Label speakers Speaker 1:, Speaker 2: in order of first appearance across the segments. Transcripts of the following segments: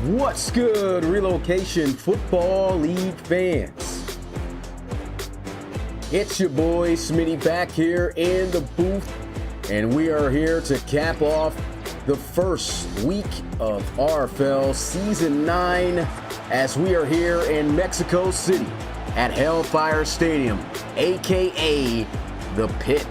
Speaker 1: What's good, Relocation Football League fans? It's your boy Smitty back here in the booth, and we are here to cap off the first week of RFL Season 9 as we are here in Mexico City at Hellfire Stadium, aka The Pit.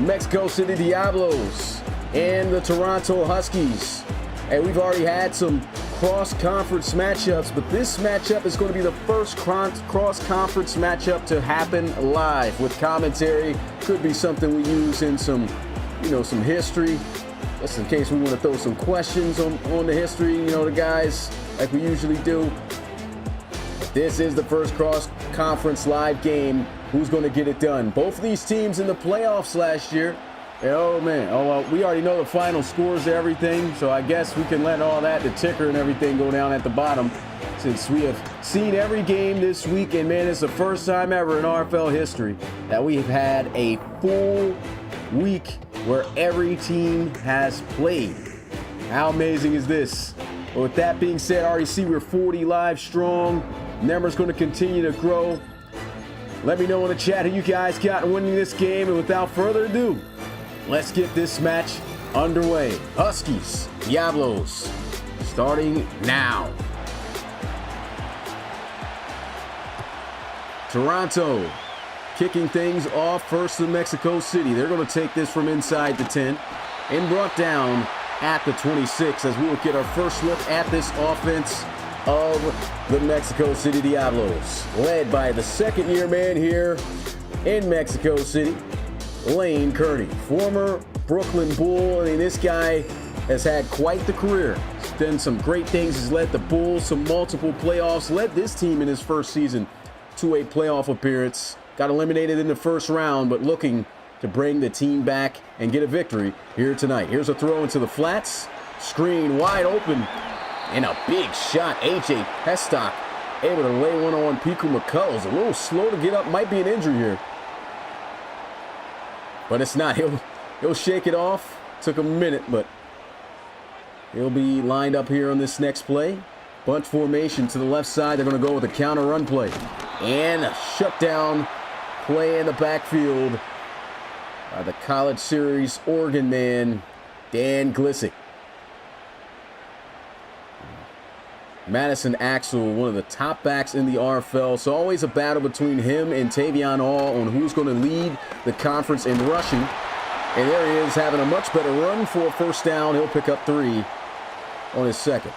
Speaker 1: Mexico City Diablos and the Toronto Huskies. And we've already had some cross-conference matchups, but this matchup is going to be the first cross-conference matchup to happen live with commentary. Could be something we use in some history, just in case we want to throw some questions on the history, the guys, like we usually do. But this is the first cross-conference live game. Who's going to get it done? Both of these teams in the playoffs last year. Oh, man. Well, we already know the final scores to everything, so I guess we can let all that, the ticker and everything, go down at the bottom since we have seen every game this week. And, man, it's the first time ever in RFL history that we have had a full week where every team has played. How amazing is this? Well, with that being said, I already see we're 40 live strong. Numbers going to continue to grow. Let me know in the chat who you guys got winning this game. And without further ado, let's get this match underway. Huskies, Diablos, starting now. Toronto kicking things off first in Mexico City. They're going to take this from inside the 10 and brought down at the 26 as we will get our first look at this offense of the Mexico City Diablos, led by the second-year man here in Mexico City, Lane Kearney, former Brooklyn Bull. I mean, this guy has had quite the career. He's done some great things. He's led the Bulls to multiple playoffs, led this team in his first season to a playoff appearance. Got eliminated in the first round, but looking to bring the team back and get a victory here tonight. Here's a throw into the flats. Screen wide open. And a big shot. AJ Pestock able to lay one on Piku McCullough's. A little slow to get up. Might be an injury here. But it's not. He'll shake it off. Took a minute, but he'll be lined up here on this next play. Bunch formation to the left side. They're going to go with a counter run play. And a shutdown play in the backfield by the College Series Oregon man, Dan Glissick. Madison Axel, one of the top backs in the RFL. So always a battle between him and Tavion Hall on who's going to lead the conference in rushing. And there he is having a much better run for a first down. He'll pick up 3 on his second.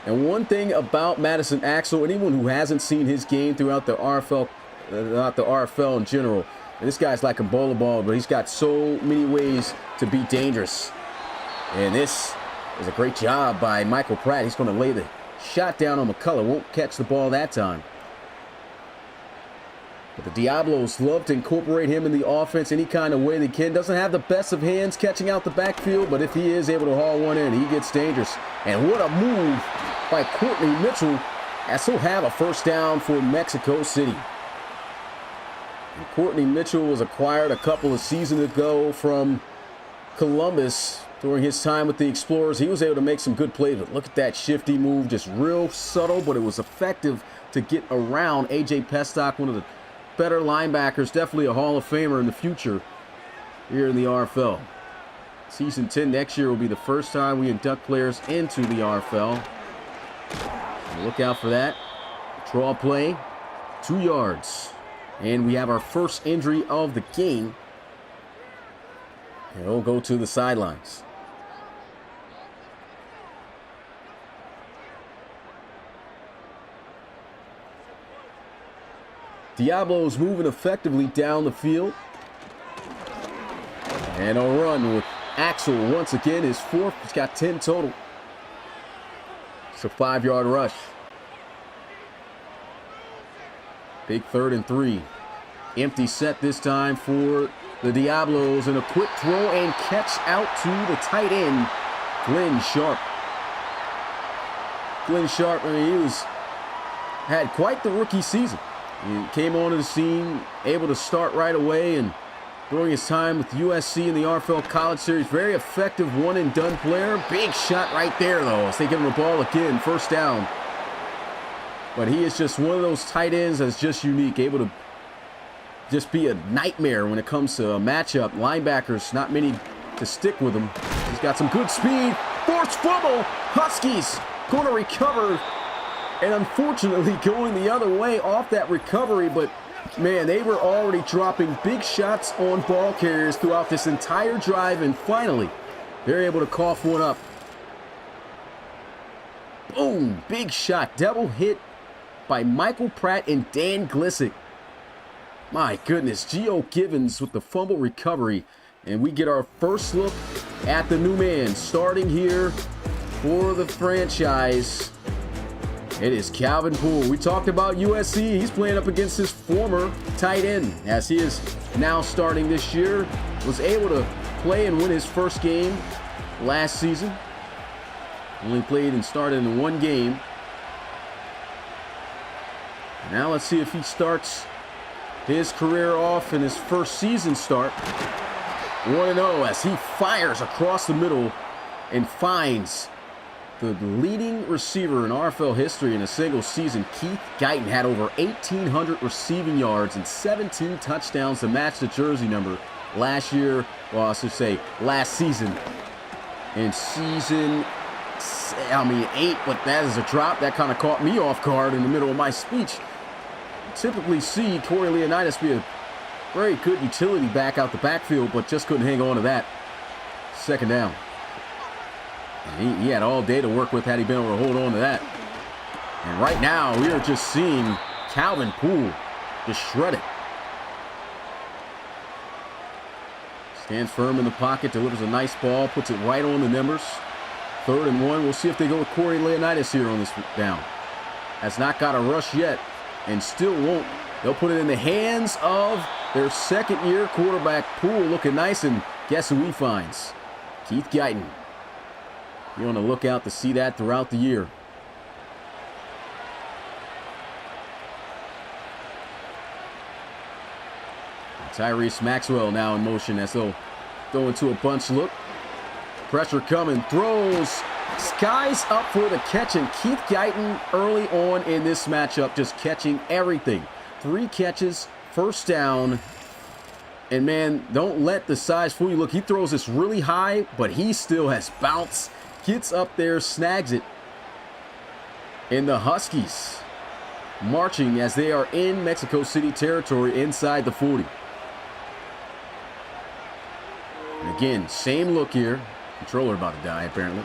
Speaker 1: And one thing about Madison Axel, anyone who hasn't seen his game throughout the RFL in general, and this guy's like a bowling ball, but he's got so many ways to be dangerous. And this is a great job by Michael Pratt. He's going to lay the shot down on McCullough. Won't catch the ball that time. But the Diablos love to incorporate him in the offense any kind of way they can. Doesn't have the best of hands catching out the backfield, but if he is able to haul one in, he gets dangerous. And what a move by Courtney Mitchell as he'll have a first down for Mexico City. And Courtney Mitchell was acquired a couple of seasons ago from Columbus. During his time with the Explorers, he was able to make some good plays, but look at that shifty move, just real subtle, but it was effective to get around AJ Pestock, one of the better linebackers, definitely a Hall of Famer in the future here in the RFL. Season 10 next year will be the first time we induct players into the RFL. So look out for that. Draw play, 2 yards. And we have our first injury of the game. And he'll go to the sidelines. Diablos moving effectively down the field. And a run with Axel once again, his 4th. He's got 10 total. It's a 5-yard rush. Big 3rd and 3. Empty set this time for the Diablos. And a quick throw and catch out to the tight end, Glenn Sharp. Glenn Sharp, I mean, he had quite the rookie season. He came onto the scene, able to start right away, and during his time with USC in the RFL College Series. Very effective one-and-done player. Big shot right there, though, as they give him the ball again. First down. But he is just one of those tight ends that's just unique, able to just be a nightmare when it comes to a matchup. Linebackers, not many to stick with him. He's got some good speed. Forced fumble. Huskies going to recover. And unfortunately going the other way off that recovery. But, man, they were already dropping big shots on ball carriers throughout this entire drive. And finally, they're able to cough one up. Boom. Big shot. Double hit by Michael Pratt and Dan Glissick. My goodness, Gio Givens with the fumble recovery. And we get our first look at the new man starting here for the franchise. It is Calvin Poole. We talked about USC. He's playing up against his former tight end, as he is now starting this year. Was able to play and win his first game last season. Only played and started in one game. Now let's see if he starts his career off in his first season start. 1-0 as he fires across the middle and finds the leading receiver in RFL history in a single season. Keith Guyton had over 1,800 receiving yards and 17 touchdowns to match the jersey number last year. Well, I should say last season. In season, 8, but that is a drop. That kind of caught me off guard in the middle of my speech. Typically see Corey Leonidas be a very good utility back out the backfield, but just couldn't hang on to that. Second down. And he had all day to work with had he been able to hold on to that. And right now, we are just seeing Calvin Poole just shredded. Stands firm in the pocket, delivers a nice ball, puts it right on the numbers. 3rd and 1. We'll see if they go with Corey Leonidas here on this down. Has not got a rush yet and still won't. They'll put it in the hands of their second-year quarterback. Poole looking nice, and guess who he finds? Keith Guyton. You're on the lookout to see that throughout the year. Tyrese Maxwell now in motion as they'll throw into a bunch look. Pressure coming, throws, skies up for the catch, and Keith Guyton early on in this matchup just catching everything. 3 catches, first down, and man, don't let the size fool you. Look, he throws this really high, but he still has bounce, gets up there, snags it. And the Huskies marching as they are in Mexico City territory inside the 40. And again, same look here. Controller about to die, apparently.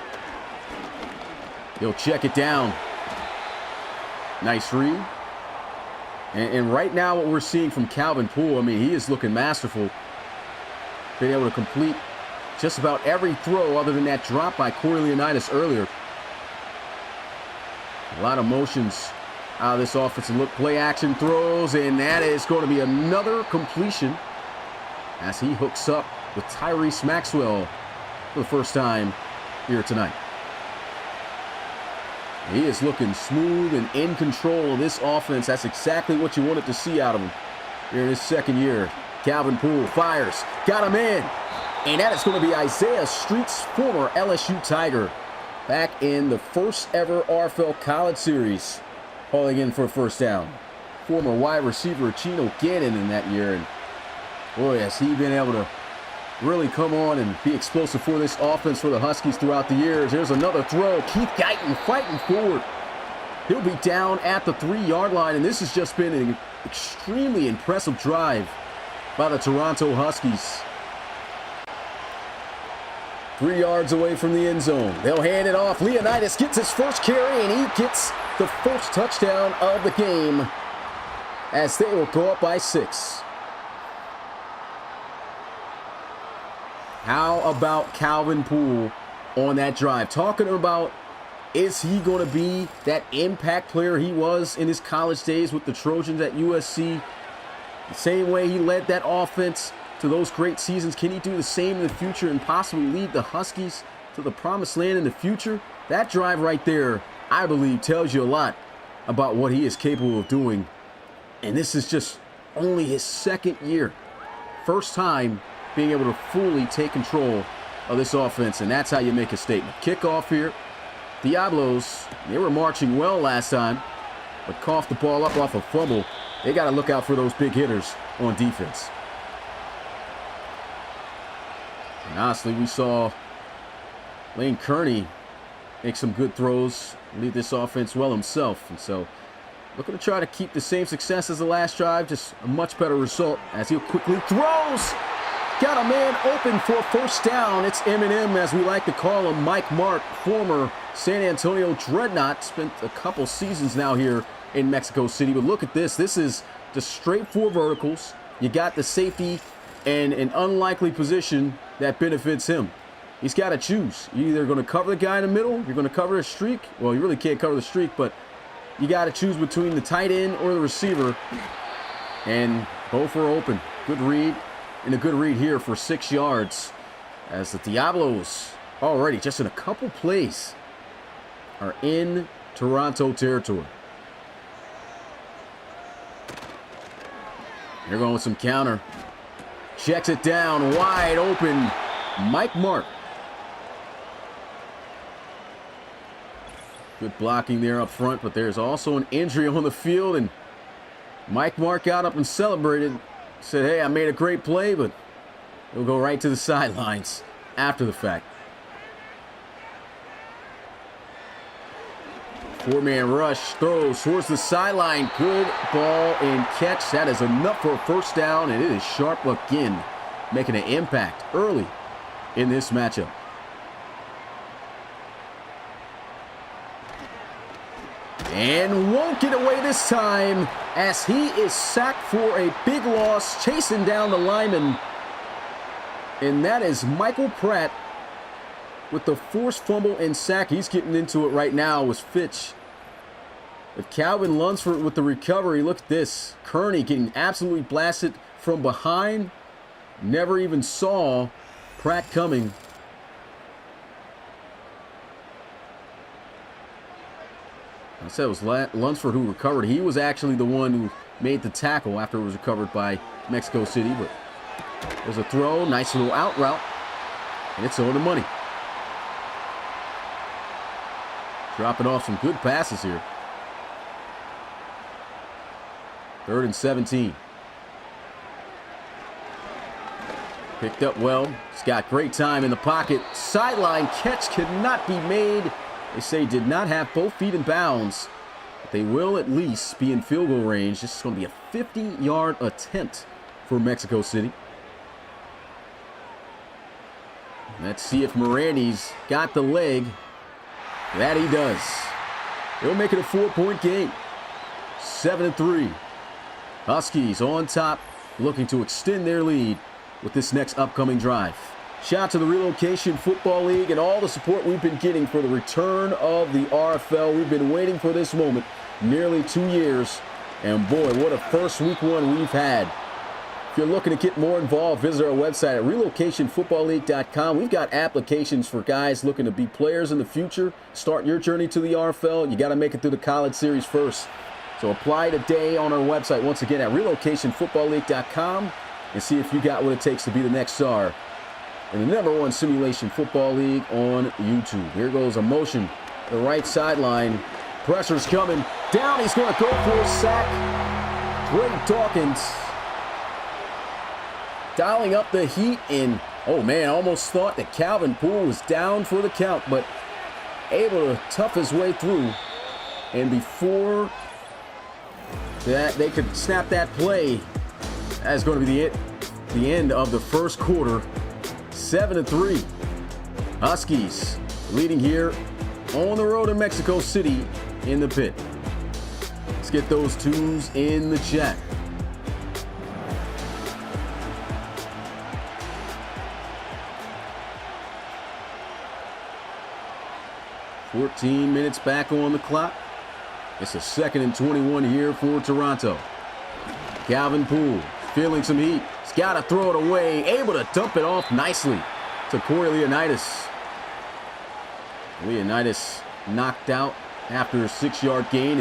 Speaker 1: He'll check it down. Nice read. And right now what we're seeing from Calvin Poole, I mean, he is looking masterful. Being able to complete just about every throw other than that drop by Corey Leonidas earlier. A lot of motions out of this offensive look. Play action throws, and that is going to be another completion as he hooks up with Tyrese Maxwell for the first time here tonight. He is looking smooth and in control of this offense. That's exactly what you wanted to see out of him here in his second year. Calvin Poole fires, got him in, and that is going to be Isaiah Street's former LSU Tiger back in the first ever RFL College Series, hauling in for a first down. Former wide receiver Chino Gannon in that year, and boy, has he been able to really come on and be explosive for this offense for the Huskies throughout the years. There's another throw. Keith Guyton fighting forward. He'll be down at the 3-yard line, and this has just been an extremely impressive drive by the Toronto Huskies. 3 yards away from the end zone. They'll hand it off. Leonidas gets his first carry, and he gets the first touchdown of the game as they will go up by 6. How about Calvin Poole on that drive? Talking about, is he going to be that impact player he was in his college days with the Trojans at USC? The same way he led that offense to those great seasons. Can he do the same in the future and possibly lead the Huskies to the promised land in the future? That drive right there, I believe, tells you a lot about what he is capable of doing. And this is just only his second year First time being able to fully take control of this offense, and that's how you make a statement. Kickoff here. Diablos, they were marching well last time, but coughed the ball up off a fumble. They got to look out for those big hitters on defense. And honestly, we saw Lane Kearney make some good throws, lead this offense well himself. And so, looking to try to keep the same success as the last drive, just a much better result as he quickly throws. Got a man open for a first down. It's M&M, as we like to call him, Mike Mark, former San Antonio Dreadnought. Spent a couple seasons now here in Mexico City. But look at this. This is just straight four verticals. You got the safety and an unlikely position that benefits him. He's got to choose. You're either going to cover the guy in the middle, you're going to cover a streak. Well, you really can't cover the streak, but you got to choose between the tight end or the receiver. And both are open. Good read. And a good read here for 6 yards, as the Diablos already just in a couple plays are in Toronto territory. They're going with some counter. Checks it down, wide open. Mike Mark. Good blocking there up front, but there's also an injury on the field, and Mike Mark got up and celebrated. Said, hey, I made a great play, but he'll go right to the sidelines after the fact. Four-man rush, throws towards the sideline. Good ball and catch. That is enough for a first down, and it is Sharp again, making an impact early in this matchup. And won't get away this time, as he is sacked for a big loss, chasing down the lineman. And that is Michael Pratt with the forced fumble and sack. He's getting into it right now with Fitch. But Calvin Lunsford with the recovery. Look at this. Kearney getting absolutely blasted from behind. Never even saw Pratt coming. I said it was Lunsford who recovered. He was actually the one who made the tackle after it was recovered by Mexico City. But there's a throw, nice little out route, and it's on the money. Dropping off some good passes here. 3rd and 17. Picked up well. He's got great time in the pocket. Sideline catch cannot be made. They say did not have both feet in bounds, but they will at least be in field goal range. This is going to be a 50-yard attempt for Mexico City. Let's see if Morandi's got the leg. That he does. They'll make it a 4-point game. 7-3. Huskies on top, looking to extend their lead with this next upcoming drive. Shout out to the Relocation Football League and all the support we've been getting for the return of the RFL. We've been waiting for this moment nearly 2 years. And boy, what a first week one we've had. If you're looking to get more involved, visit our website at relocationfootballleague.com. We've got applications for guys looking to be players in the future. Start your journey to the RFL. You got to make it through the college series first. So apply today on our website, once again, at relocationfootballleague.com, and see if you got what it takes to be the next star in the #1 simulation football league on YouTube. Here goes a motion, the right sideline. Pressure's coming. Down, he's going to go for a sack. Drake Dawkins dialing up the heat, and oh man, almost thought that Calvin Poole was down for the count, but able to tough his way through. And before that they could snap that play, that's going to be the end of the first quarter. 7-3. Huskies leading here on the road in Mexico City in the pit. Let's get those twos in the chat. .14 minutes back on the clock. It's a 2nd and 21 here for Toronto. Calvin Poole feeling some heat. He's got to throw it away. Able to dump it off nicely to Corey Leonidas. Leonidas knocked out after a 6-yard gain,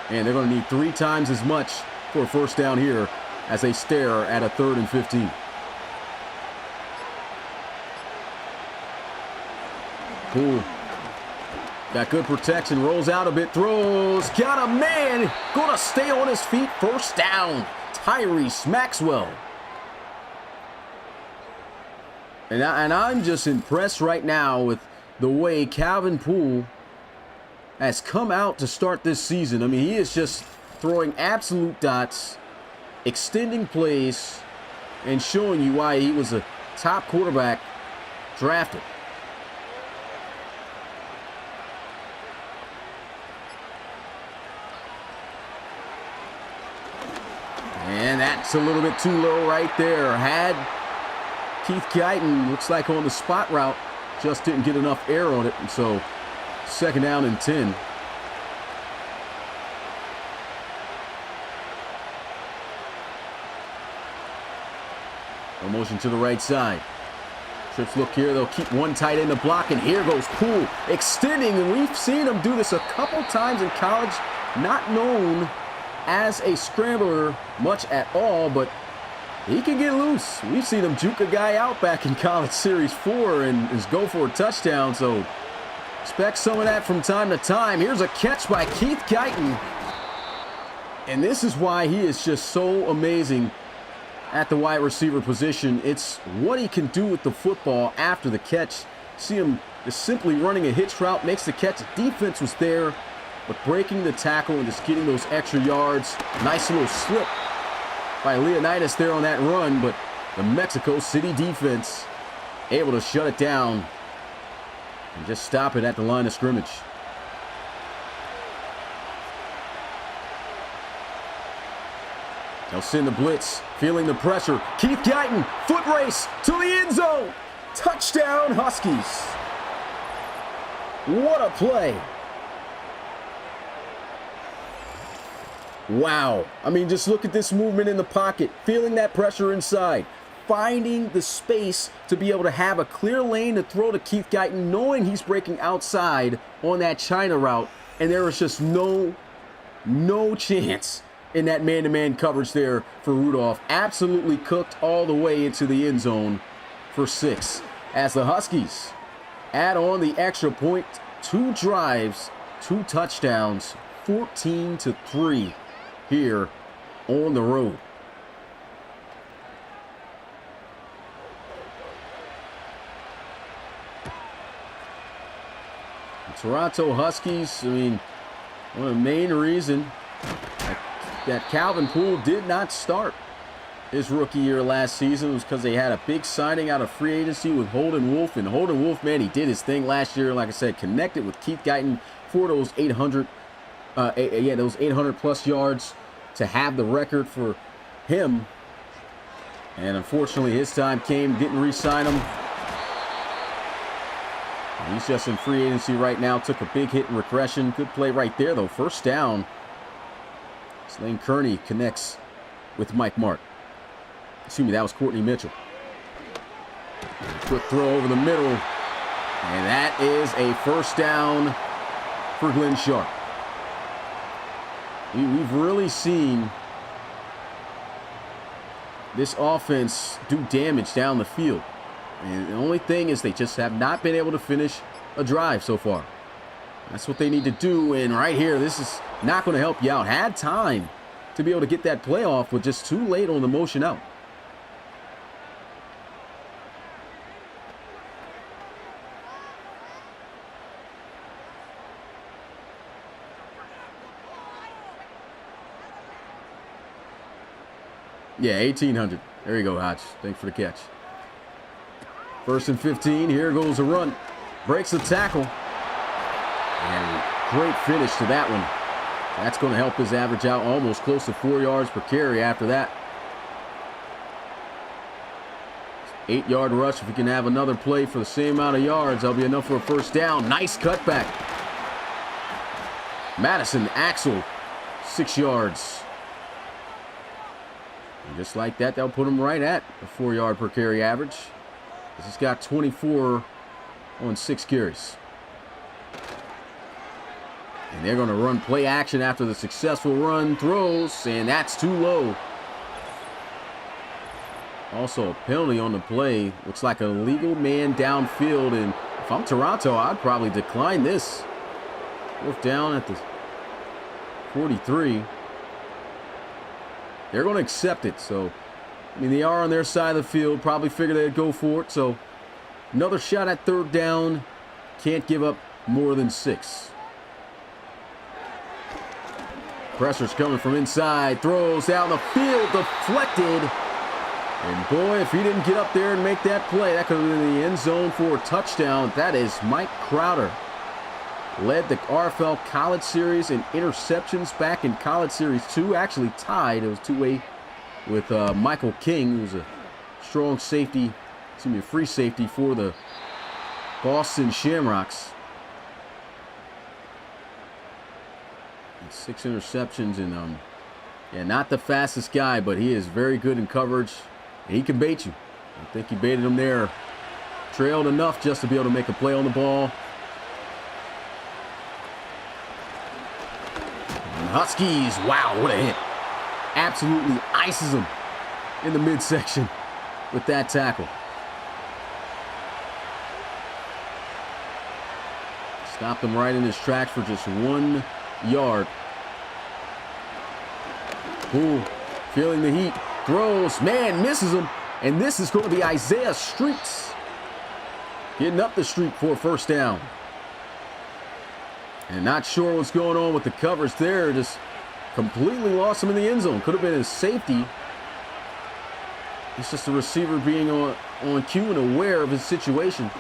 Speaker 1: and they're going to need 3 times as much for a first down here as they stare at a 3rd and 15. Poole got good protection, rolls out a bit, throws, got a man, gonna stay on his feet, first down, Tyrese Maxwell. And I'm just impressed right now with the way Calvin Poole has come out to start this season. I mean, he is just throwing absolute dots, extending plays, and showing you why he was a top quarterback drafted. And that's a little bit too low right there. Had Keith Guyton, looks like on the spot route, just didn't get enough air on it. And so, second down and 10. A motion to the right side. Trips look here. They'll keep one tight end to block. And here goes Poole extending. And we've seen him do this a couple times in college. Not known as a scrambler much at all, but he can get loose. We've seen him juke a guy out back in College Series 4 and just go for a touchdown. So expect some of that from time to time. Here's a catch by Keith Guyton. And this is why he is just so amazing at the wide receiver position. It's what he can do with the football after the catch. See him just simply running a hitch route, makes the catch. The defense was there, but breaking the tackle and just getting those extra yards. Nice little slip by Leonidas there on that run, but the Mexico City defense able to shut it down and just stop it at the line of scrimmage. They'll send the blitz, feeling the pressure. Keith Guyton, foot race to the end zone. Touchdown, Huskies. What a play. Wow. I mean, just look at this movement in the pocket, feeling that pressure inside, finding the space to be able to have a clear lane to throw to Keith Guyton, knowing he's breaking outside on that China route, and there was just no chance in that man-to-man coverage there for Rudolph. Absolutely cooked all the way into the end zone for 6. As the Huskies add on the extra point, 2 drives, 2 touchdowns, 14-3 here on the road. The Toronto Huskies, I mean, one of the main reasons that Calvin Poole did not start his rookie year last season was because they had a big signing out of free agency with Holden Wolf. And Holden Wolf, man, he did his thing last year. Like I said, connected with Keith Guyton for those 800 plus yards to have the record for him. And unfortunately, his time came, didn't re-sign him. He's just in free agency right now. Took a big hit in regression. Good play right there, though. First down. Lane Kearney connects with Mike Mark. Excuse me, that was Courtney Mitchell. Quick throw over the middle. And that is a first down for Glenn Sharp. We've really seen this offense do damage down the field. And the only thing is they just have not been able to finish a drive so far. That's what they need to do. And right here, this is not going to help you out. Had time to be able to get that play off, but just too late on the motion out. Yeah, 1,800. There you go, Hodge. Thanks for the catch. 1st and 15. Here goes a run. Breaks the tackle. And great finish to that one. That's going to help his average out almost close to 4 yards per carry after that. 8-yard rush. If we can have another play for the same amount of yards, that'll be enough for a first down. Nice cutback. Madison, Axel, 6 yards. And just like that, that'll put him right at a 4-yard per carry average. He's got 24 on 6 carries. And they're going to run play action after the successful run, throws, and that's too low. Also a penalty on the play. Looks like a legal man downfield, and If I'm Toronto, I'd probably decline this. 4th down at the 43. They're going to accept it. So, I mean, they are on their side of the field. Probably figured they'd go for it. So, another shot at 3rd down. Can't give up more than 6. Pressure's coming from inside. Throws down the field. Deflected. And boy, if he didn't get up there and make that play, that could have been in the end zone for a touchdown. That is Mike Crowder. Led the RFL College Series in interceptions back in College Series 2. Actually tied. It was 2-way with Michael King, who was a strong safety, a free safety for the Boston Shamrocks. And 6 interceptions, and yeah, not the fastest guy, but he is very good in coverage. And he can bait you. I think he baited him there. Trailed enough just to be able to make a play on the ball. And Huskies, wow, what a hit. Absolutely ices him in the midsection with that tackle. Stopped him right in his tracks for just 1 yard. Poole feeling the heat. Throws, man, misses him. And this is going to be Isaiah Streets getting up the street for a 1st down. And not sure what's going on with the coverage there. Just completely lost him in the end zone. Could have been his safety. It's just the receiver being on cue and aware of his situation.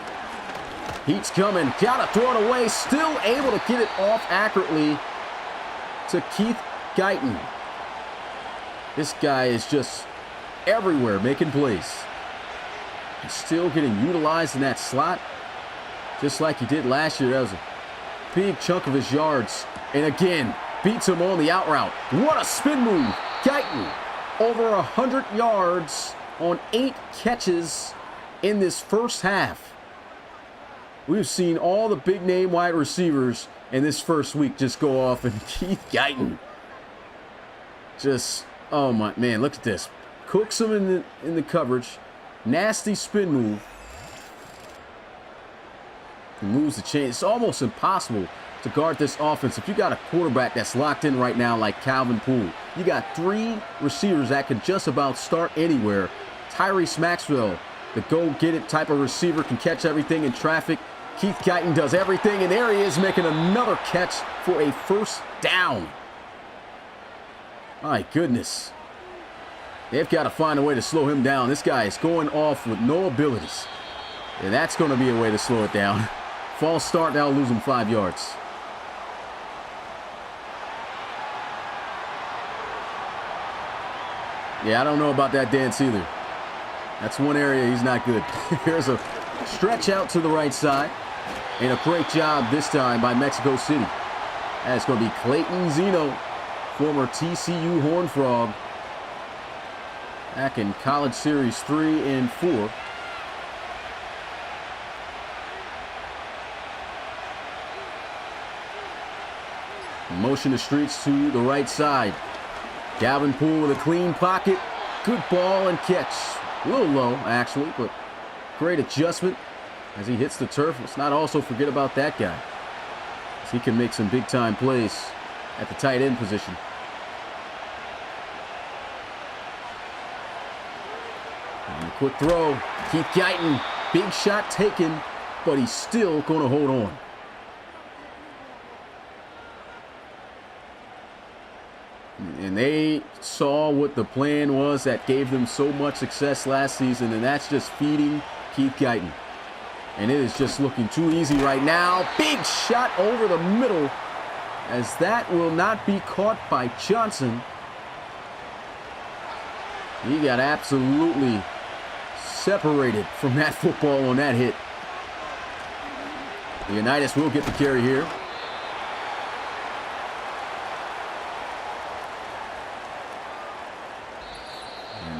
Speaker 1: Heat's coming. Gotta throw it away. Still able to get it off accurately to Keith Guyton. This guy is just everywhere making plays. He's still getting utilized in that slot, just like he did last year. That was a big chunk of his yards. And again, beats him on the out route. What a spin move. Guyton, over 100 yards on 8 catches in this first half. We've seen all the big name wide receivers in this first week just go off, and Keith Guyton just, oh my man, look at this. Cooks him in the coverage. Nasty spin move. He moves the chain. It's almost impossible to guard this offense if you got a quarterback that's locked in right now like Calvin Poole. You got 3 receivers that can just about start anywhere. Tyrese Maxwell, the go-get-it type of receiver, can catch everything in traffic. Keith Guyton does everything, and there he is making another catch for a 1st down. My goodness. They've got to find a way to slow him down. This guy is going off with no abilities. And that's going to be a way to slow it down. False start, now lose him 5 yards. Yeah, I don't know about that dance either. That's one area he's not good. Here's a stretch out to the right side. And a great job this time by Mexico City. That's going to be Clayton Zeno, former TCU Horned Frog, back in College Series 3 and 4. Motion the Streets to the right side. Calvin Poole with a clean pocket. Good ball and catch. A little low, actually, but great adjustment as he hits the turf. Let's not also forget about that guy, as he can make some big-time plays at the tight end position. And a quick throw. Keith Guyton, big shot taken, but he's still going to hold on. And they saw what the plan was that gave them so much success last season, and that's just feeding Keith Guyton. And it is just looking too easy right now. Big shot over the middle, as that will not be caught by Johnson. He got absolutely separated from that football on that hit. Leonidas will get the carry here.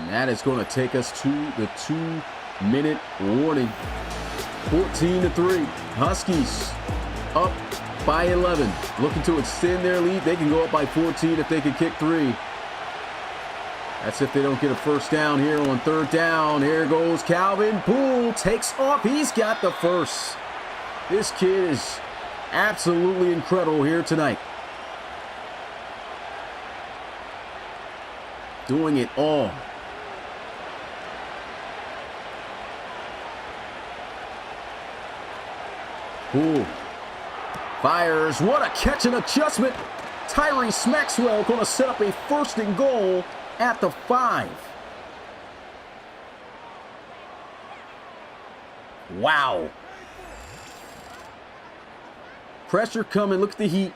Speaker 1: That is going to take us to the 2-minute warning. 14-3. Huskies up by 11. Looking to extend their lead. They can go up by 14 if they can kick 3. That's if they don't get a 1st down here on 3rd down. Here goes Calvin Poole. Takes off. He's got the 1st. This kid is absolutely incredible here tonight. Doing it all. Ooh. Fires. What a catch and adjustment. Tyrese Maxwell going to set up a 1st and goal at the 5. Wow. Pressure coming. Look at the heat.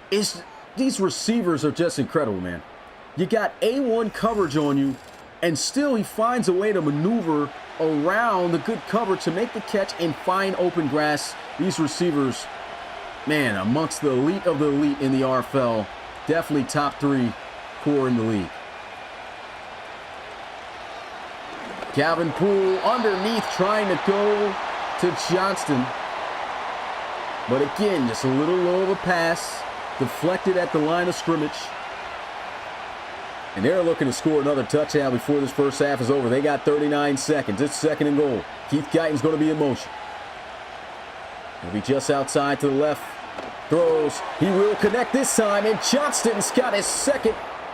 Speaker 1: These receivers are just incredible, man. You got A1 coverage on you, and still he finds a way to maneuver around the good cover to make the catch and find open grass. These receivers, man, amongst the elite of the elite in the RFL, definitely top 3 core in the league. Calvin Poole underneath trying to go to Johnston. But again, just a little low of a pass, deflected at the line of scrimmage. And they're looking to score another touchdown before this first half is over. They got 39 seconds. It's 2nd and goal. Keith Guyton's going to be in motion. He'll be just outside to the left. Throws. He will connect this time. And Johnston's got his second.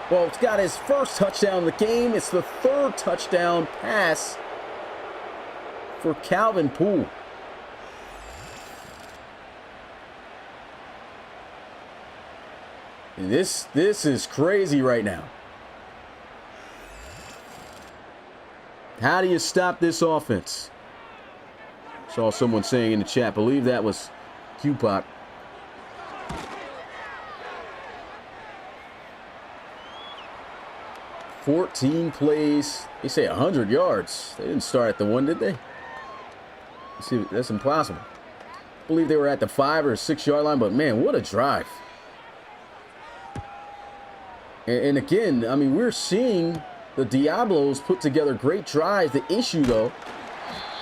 Speaker 1: Well, it's got his first touchdown in the game. It's the 3rd touchdown pass for Calvin Poole. And this is crazy right now. How do you stop this offense? Saw someone saying in the chat, believe that was Q-Pop. $14 plays. They say 100 yards. They didn't start at the 1, did they? See, that's impossible. I believe they were at the 5 or 6 yard line, but man, what a drive. And again, I mean, we're seeing the Diablos put together great drives. The issue, though,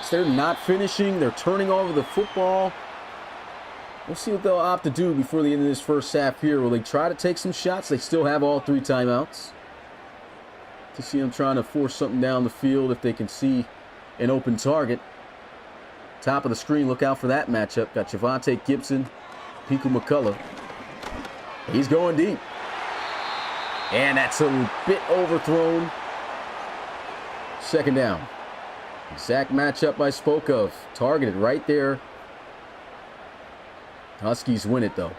Speaker 1: is they're not finishing. They're turning over the football. We'll see what they'll opt to do before the end of this first half here. Will they try to take some shots? They still have all 3 timeouts. To see them trying to force something down the field if they can see an open target. Top of the screen, look out for that matchup. Got Javonte Gibson, Piku McCullough. He's going deep. And that's a bit overthrown. 2nd down. Exact matchup I spoke of. Targeted right there. Huskies win it, though.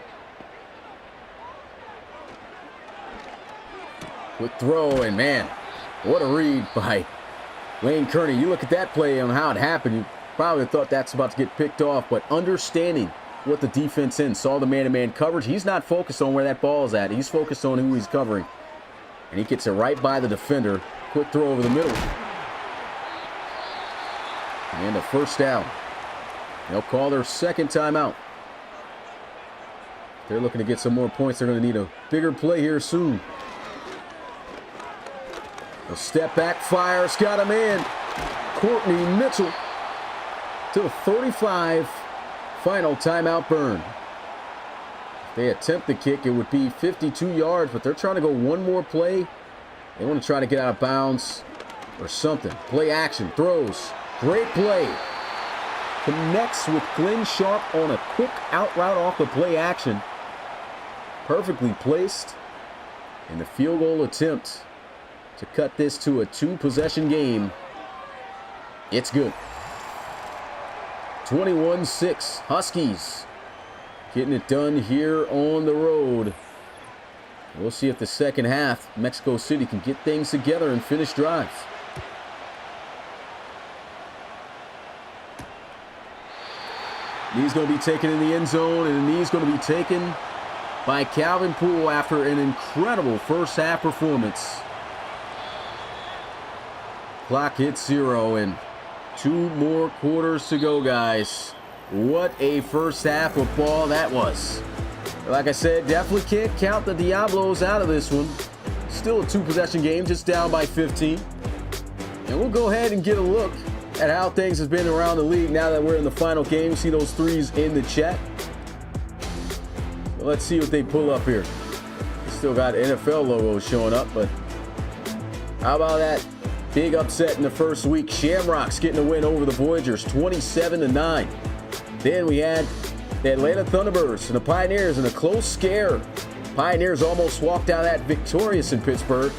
Speaker 1: Quick throw, and man, what a read by Lane Kearney. You look at that play on how it happened, you probably thought that's about to get picked off, but understanding what the defense in, saw the man-to-man coverage. He's not focused on where that ball is at. He's focused on who he's covering. And he gets it right by the defender. Quick throw over the middle. And a 1st down. They'll call their 2nd timeout. They're looking to get some more points. They're going to need a bigger play here soon. A step back, fires, got him in. Courtney Mitchell to the 35. Final timeout burn. If they attempt the kick, it would be 52 yards, but they're trying to go one more play. They want to try to get out of bounds or something. Play action, throws, great play. Connects with Glenn Sharp on a quick out route off the play action. Perfectly placed. And the field goal attempt to cut this to a 2-possession game. It's good. 21-6. Huskies getting it done here on the road. We'll see if the second half, Mexico City can get things together and finish drives. Knee's going to be taken in the end zone, and the knee's going to be taken by Calvin Poole after an incredible first half performance. Clock hits 0, and 2 more quarters to go, guys. What a first half of ball that was. Like I said, definitely can't count the Diablos out of this one. Still a 2-possession game, just down by 15. And we'll go ahead and get a look at how things have been around the league now that we're in the final game. See those 3s in the chat. So let's see what they pull up here. Still got NFL logos showing up, but how about that big upset in the first week? Shamrocks getting a win over the Voyagers, 27-9. Then we had the Atlanta Thunderbirds and the Pioneers in a close scare. Pioneers almost walked out of that victorious in Pittsburgh,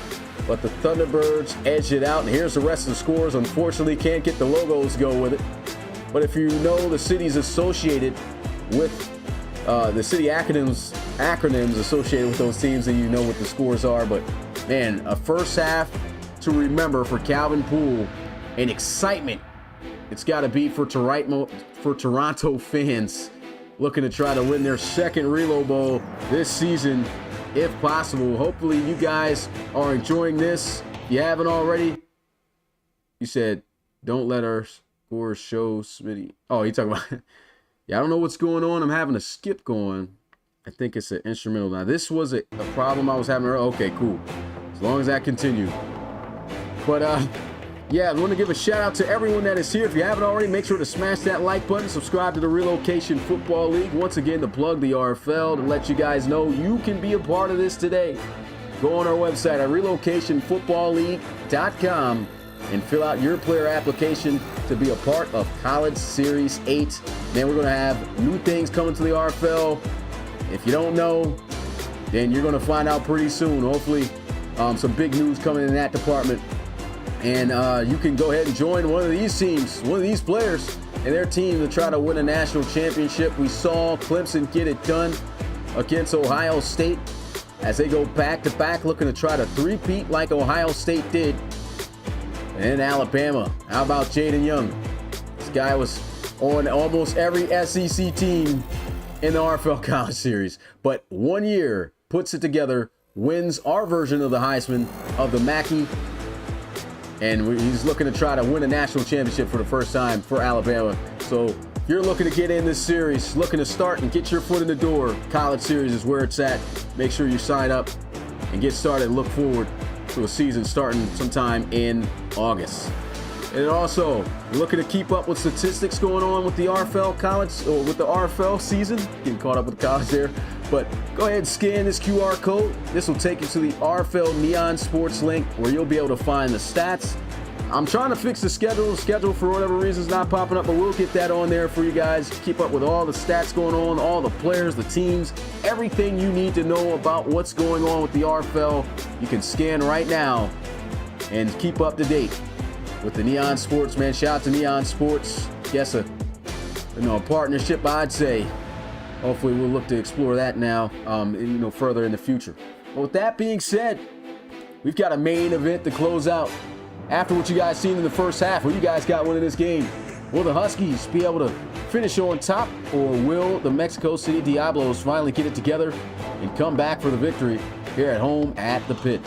Speaker 1: but the Thunderbirds edged it out. And here's the rest of the scores. Unfortunately, can't get the logos to go with it. But if you know the cities associated with the city acronyms associated with those teams, then you know what the scores are. But man, a first half to remember for Calvin Poole, and excitement it's got to be for Toronto fans looking to try to win their second Reload Bowl this season, if possible. Hopefully you guys are enjoying this. If you haven't already, you said, don't let our scores show Smitty. Oh, you talking about, yeah, I don't know what's going on. I'm having a skip going. I think it's an instrumental. Now, this was a problem I was having earlier. Okay, cool. As long as that continued. But, yeah, I want to give a shout out to everyone that is here. If you haven't already, make sure to smash that like button. Subscribe to the Relocation Football League. Once again, to plug the RFL to let you guys know you can be a part of this today. Go on our website at relocationfootballleague.com and fill out your player application to be a part of College Series 8. Then we're going to have new things coming to the RFL. If you don't know, then you're going to find out pretty soon. Hopefully, some big news coming in that department. And you can go ahead and join one of these teams, one of these players, and their team to try to win a national championship. We saw Clemson get it done against Ohio State as they go back-to-back looking to try to three-peat like Ohio State did. And Alabama, how about Jaden Young? This guy was on almost every SEC team in the RFL College Series. But 1 year puts it together, wins our version of the Heisman of the Mackey. And he's looking to try to win a national championship for the first time for Alabama. So if you're looking to get in this series, looking to start and get your foot in the door, College Series is where it's at. Make sure you sign up and get started. Look forward to a season starting sometime in August. And also, looking to keep up with statistics going on with the RFL college, or with the RFL season. Getting caught up with the college there. But go ahead and scan this QR code. This will take you to the RFL Neon Sports link where you'll be able to find the stats. I'm trying to fix the schedule. The schedule, for whatever reason, is not popping up, but we'll get that on there for you guys. Keep up with all the stats going on, all the players, the teams, everything you need to know about what's going on with the RFL. You can scan right now and keep up to date with the Neon Sports, man. Shout out to Neon Sports. Guess a partnership, I'd say. Hopefully we'll look to explore that now, further in the future. But with that being said, we've got a main event to close out. After what you guys seen in the first half, who you guys got winning this game? Will the Huskies be able to finish on top, or will the Mexico City Diablos finally get it together and come back for the victory here at home at the Pit?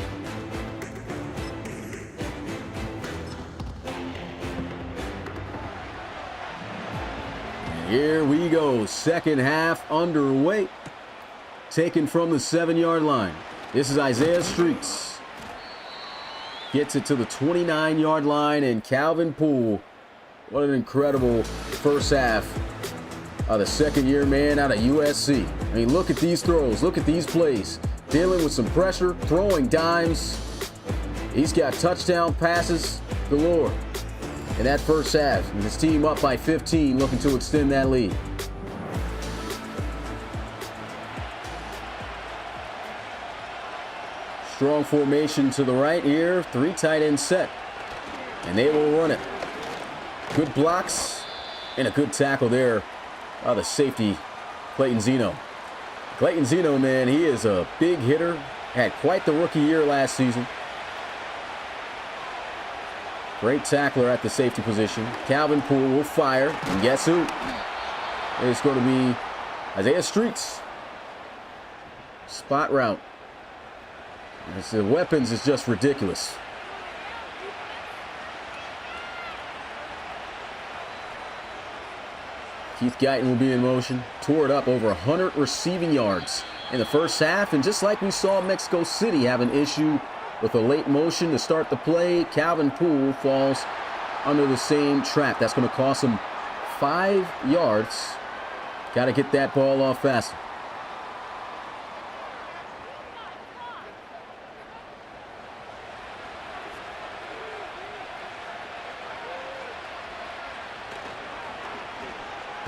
Speaker 1: Here we go, second half underway, taken from the 7-yard line. This is Isaiah Streets. Gets it to the 29-yard line, and Calvin Poole, what an incredible first half. The second-year man out of USC. I mean, look at these throws, look at these plays. Dealing with some pressure, throwing dimes. He's got touchdown passes galore in that first half, and his team up by 15, looking to extend that lead. Strong formation to the right here, 3 tight end set, and they will run it. Good blocks and a good tackle there by the safety, Clayton Zeno. Clayton Zeno, man, he is a big hitter, had quite the rookie year last season. Great tackler at the safety position. Calvin Poole will fire. And guess who? It's going to be Isaiah Streets. Spot route. The weapons is just ridiculous. Keith Guyton will be in motion. Tore it up over 100 receiving yards in the first half. And just like we saw Mexico City have an issue with a late motion to start the play, Calvin Poole falls under the same trap. That's going to cost him 5 yards. Got to get that ball off fast.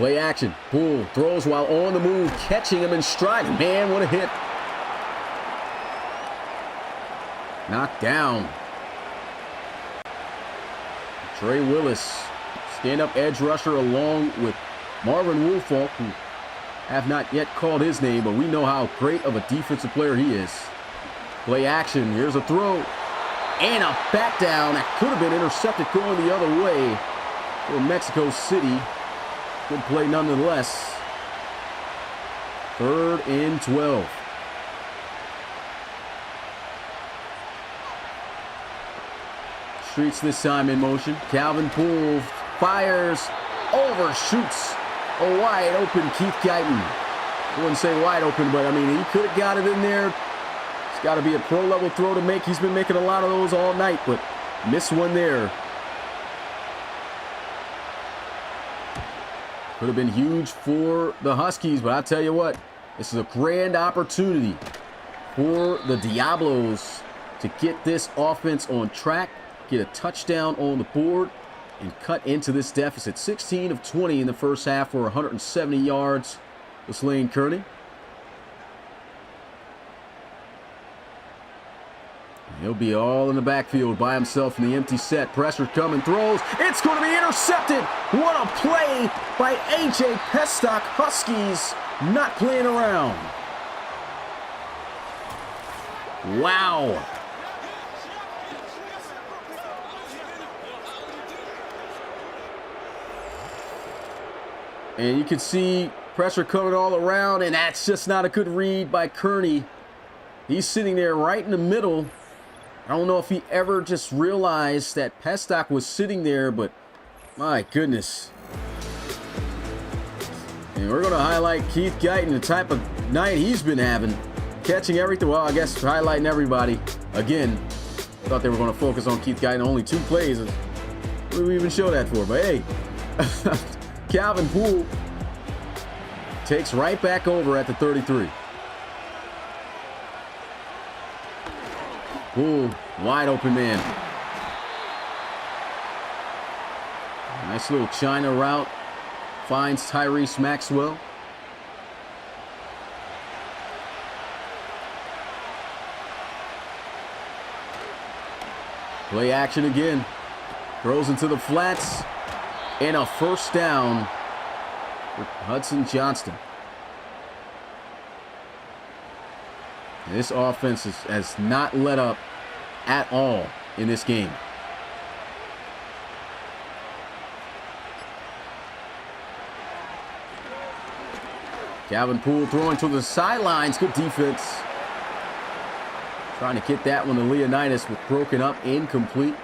Speaker 1: Play action. Poole throws while on the move, catching him in stride. Man, what a hit. Knocked down. Trey Willis, stand-up edge rusher along with Marvin Woolfolk, who have not yet called his name, but we know how great of a defensive player he is. Play action. Here's a throw. And a back down. That could have been intercepted going the other way for Mexico City. Good play nonetheless. 3rd and 12. Streets this time in motion. Calvin Poole fires, overshoots a wide open Keith Guyton. I wouldn't say wide open, but I mean, he could have got it in there. It's got to be a pro-level throw to make. He's been making a lot of those all night, but missed one there. Could have been huge for the Huskies, but I tell you what, this is a grand opportunity for the Diablos to get this offense on track, get a touchdown on the board, and cut into this deficit. 16 of 20 in the first half for 170 yards with Lane Kearney. He'll be all in the backfield by himself in the empty set. Pressure coming, throws. It's going to be intercepted. What a play by A.J. Pestock. Huskies not playing around. Wow. And you can see pressure coming all around, and that's just not a good read by Kearney. He's sitting there right in the middle. I don't know if he ever just realized that Pestock was sitting there, but my goodness. And we're going to highlight Keith Guyton, the type of night he's been having. Catching everything. Well, I guess highlighting everybody. Again, I thought they were going to focus on Keith Guyton. Only 2 plays. What do we even show that for? But hey, Calvin Poole takes right back over at the 33. Poole, wide open man. Nice little China route. Finds Tyrese Maxwell. Play action again. Throws into the flats. And a first down for Hudson Johnston. This offense has not let up at all in this game. Calvin Poole throwing to the sidelines. Good defense. Trying to get that one to Leonidas, with broken up, incomplete.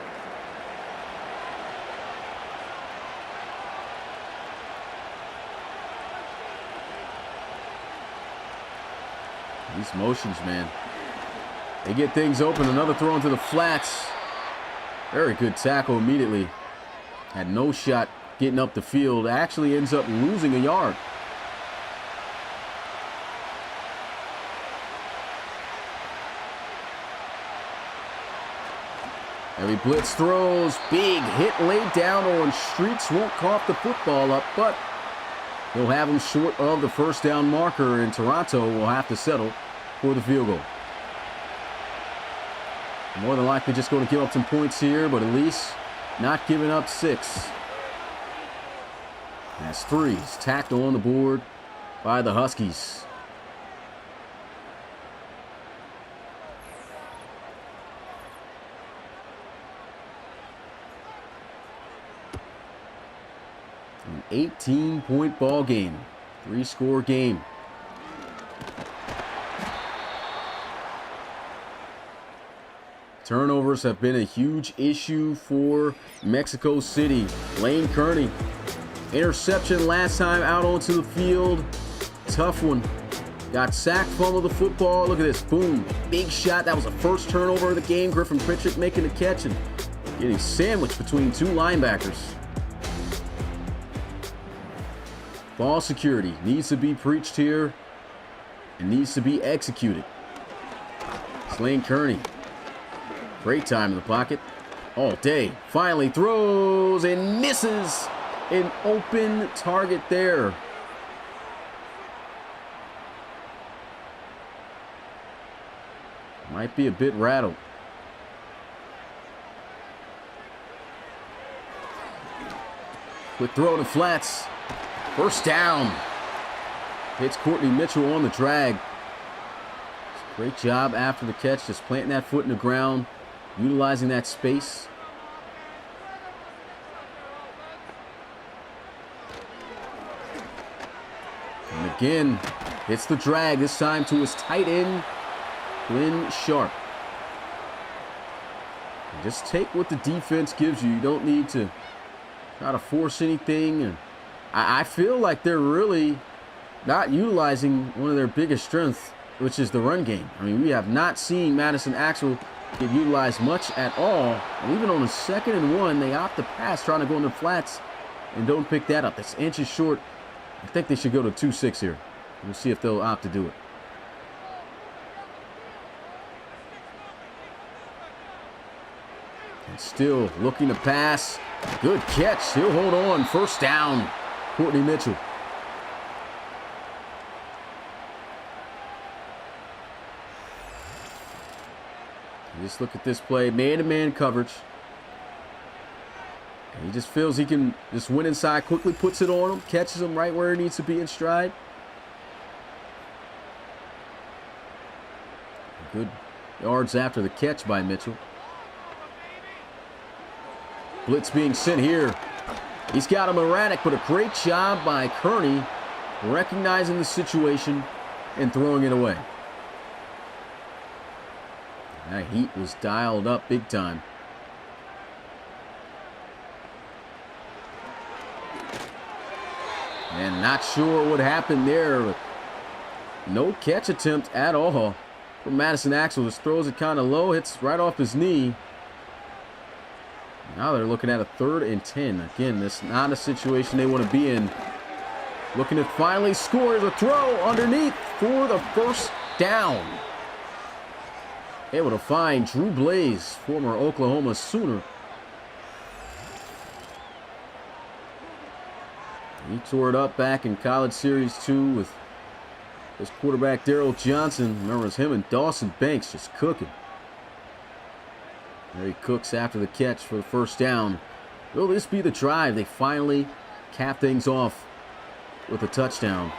Speaker 1: These motions, man. They get things open. Another throw into the flats. Very good tackle immediately. Had no shot getting up the field. Actually ends up losing a yard. Heavy blitz throws. Big hit laid down on Streets. Won't cough the football up, but he'll have him short of the first down marker, and Toronto will have to settle for the field goal. More than likely just going to give up some points here, but at least not giving up 6. That's 3s tacked on the board by the Huskies. An 18-point ball game, 3-score game. Turnovers have been a huge issue for Mexico City. Lane Kearney, interception last time out onto the field. Tough one. Got sacked, fumbled the football. Look at this. Boom. Big shot. That was the first turnover of the game. Griffin Pritchett making the catch and getting sandwiched between 2 linebackers. Ball security needs to be preached here and needs to be executed. It's Lane Kearney. Great time in the pocket all day. Finally throws and misses. an open target there. Might be a bit rattled. Quick throw to flats. First down. Hits Courtney Mitchell on the drag. Great job after the catch, just planting that foot in the ground, utilizing that space. And again, hits the drag, this time to his tight end, Glenn Sharp. And just take what the defense gives you. You don't need to try to force anything. And I feel like they're really not utilizing one of their biggest strengths, which is the run game. I mean, we have not seen Madison Axel get utilized much at all. And even on a 2nd and 1, they opt to pass, trying to go in the flats, and don't pick that up. That's inches short. I think they should go to 2-6 here. We'll see if they'll opt to do it. And still looking to pass. Good catch. He'll hold on. First down. Courtney Mitchell. Just look at this play. Man-to-man coverage. And he just feels he can just win inside. Quickly puts it on him. Catches him right where he needs to be in stride. Good yards after the catch by Mitchell. Blitz being sent here. He's got him erratic, but a great job by Kearney recognizing the situation and throwing it away. That heat was dialed up big time. And not sure what happened there, but no catch attempt at all from Madison Axel. Just throws it kind of low, hits right off his knee. Now they're looking at a 3rd and 10. Again, this is not a situation they want to be in. Looking to finally score. A throw underneath for the first down. Able to find Drew Blaze, former Oklahoma Sooner. He tore it up back in College Series 2 with his quarterback Daryl Johnson. Remember, it was him and Dawson Banks just cooking. There he cooks after the catch for the first down. Will this be the drive? They finally cap things off with a touchdown.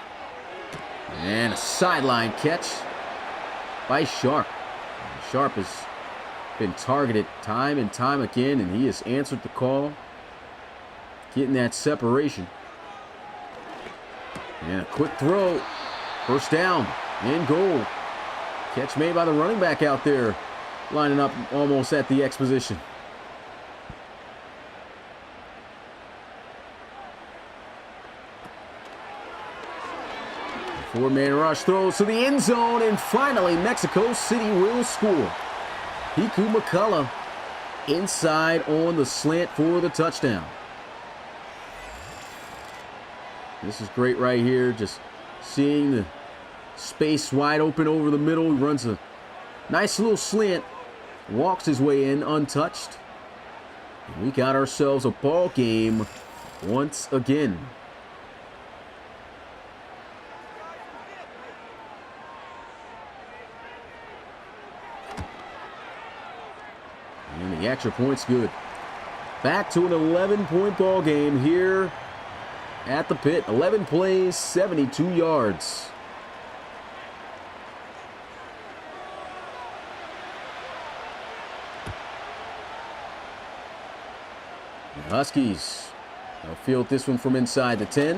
Speaker 1: And a sideline catch by Sharp. Sharp has been targeted time and time again, and he has answered the call, getting that separation. And a quick throw. First down and goal. Catch made by the running back out there, lining up almost at the X position. Four-man rush throws to the end zone, and finally Mexico City will score. Hiku McCullough inside on the slant for the touchdown. This is great right here, just seeing the space wide open over the middle. He runs a nice little slant, walks his way in untouched. And we got ourselves a ball game once again. And the extra point's good. Back to an 11-point ball game here at the pit. 11 plays, 72 yards. The Huskies, they'll field this one from inside the 10.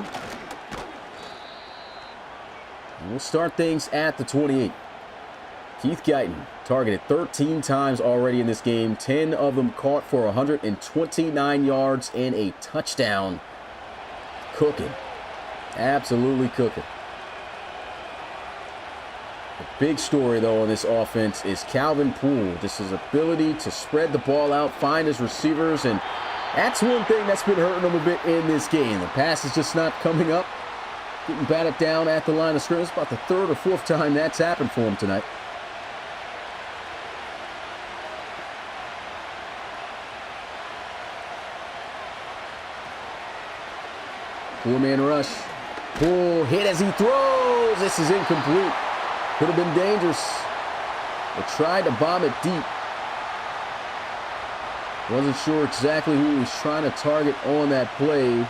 Speaker 1: And we'll start things at the 28. Keith Guyton targeted 13 times already in this game. 10 of them caught for 129 yards and a touchdown. Cooking. Absolutely cooking. The big story, though, on this offense is Calvin Poole. Just his ability to spread the ball out, find his receivers, and that's one thing that's been hurting him a bit in this game. The pass is just not coming up. Getting batted down at the line of scrimmage. It's about the 3rd or 4th time that's happened for him tonight. Four-man rush. Pull, hit as he throws. This is incomplete. Could have been dangerous. But tried to bomb it deep. Wasn't sure exactly who he was trying to target on that play.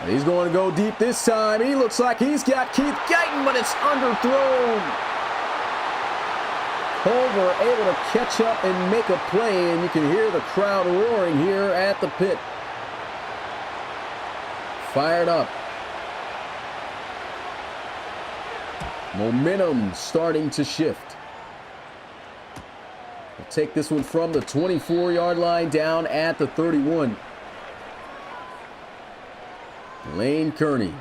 Speaker 1: He's going to go deep this time. He looks like he's got Keith Guyton, but it's underthrown. Culver able to catch up and make a play, and you can hear the crowd roaring here at the pit. Fired up. Momentum starting to shift. We'll take this one from the 24-yard line down at the 31. Lane Kearney,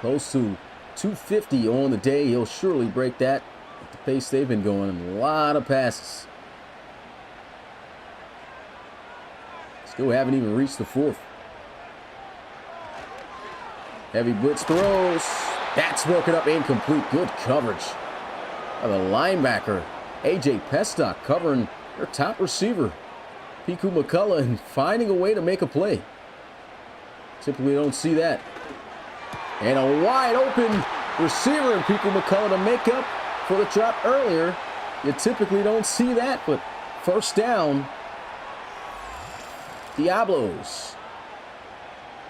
Speaker 1: close to 250 on the day. He'll surely break that at the pace they've been going. A lot of passes. Still haven't even reached the fourth. Heavy blitz throws. That's broken up, incomplete. Good coverage of the linebacker. A.J. Pestock covering their top receiver, Piku McCullough, and finding a way to make a play. Typically don't see that. And a wide open receiver in Piku McCullough to make up for the drop earlier. You typically don't see that, but first down. Diablos.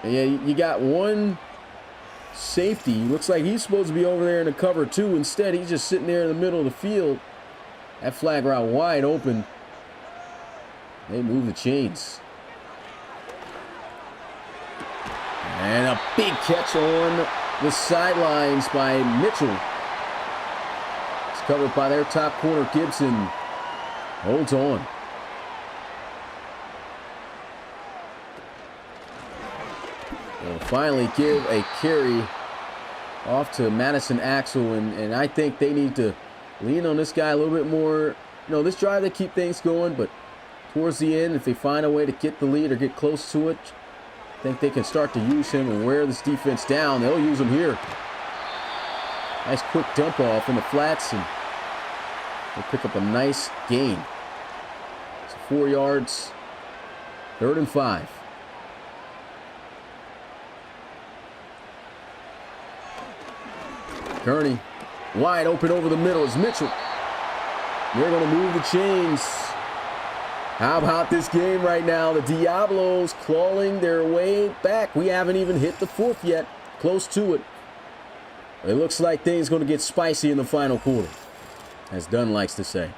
Speaker 1: And yeah, you got one safety. Looks like he's supposed to be over there in the cover two. Instead, he's just sitting there in the middle of the field. That flag route wide open. They move the chains. And a big catch on the sidelines by Mitchell. It's covered by their top corner, Gibson. Holds on. They'll finally give a carry off to Madison Axel, and I think they need to lean on this guy a little bit more. You know, this drive, they keep things going, but towards the end, if they find a way to get the lead or get close to it, I think they can start to use him and wear this defense down. They'll use him here. Nice quick dump off in the flats, and they'll pick up a nice gain. It's 4 yards, 3rd and 5. Kearney wide open over the middle is Mitchell. They're going to move the chains. How about this game right now? The Diablos clawing their way back. We haven't even hit the fourth yet. Close to it. It looks like things going to get spicy in the final quarter, as Dunn likes to say.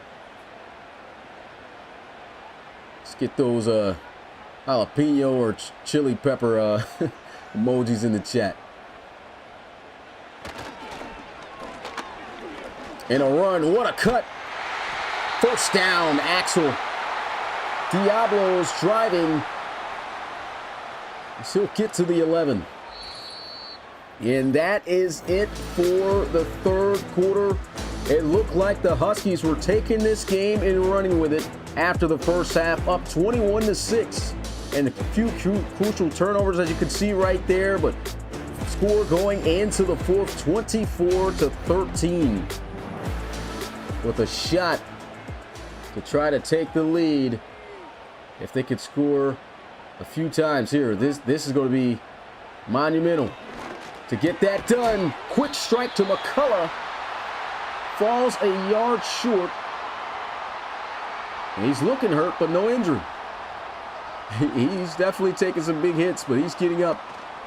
Speaker 1: Let's get those jalapeno or chili pepper emojis in the chat. And a run. What a cut. First down, Axel. Diablos driving. He'll get to the 11. And that is it for the third quarter. It looked like the Huskies were taking this game and running with it after the first half, up 21-6. And a few crucial turnovers, as you can see right there, but score going into the fourth, 24-13. With a shot to try to take the lead. If they could score a few times here, this is going to be monumental to get that done. Quick strike to McCullough. Falls a yard short. And he's looking hurt, but no injury. He's definitely taking some big hits, but he's getting up.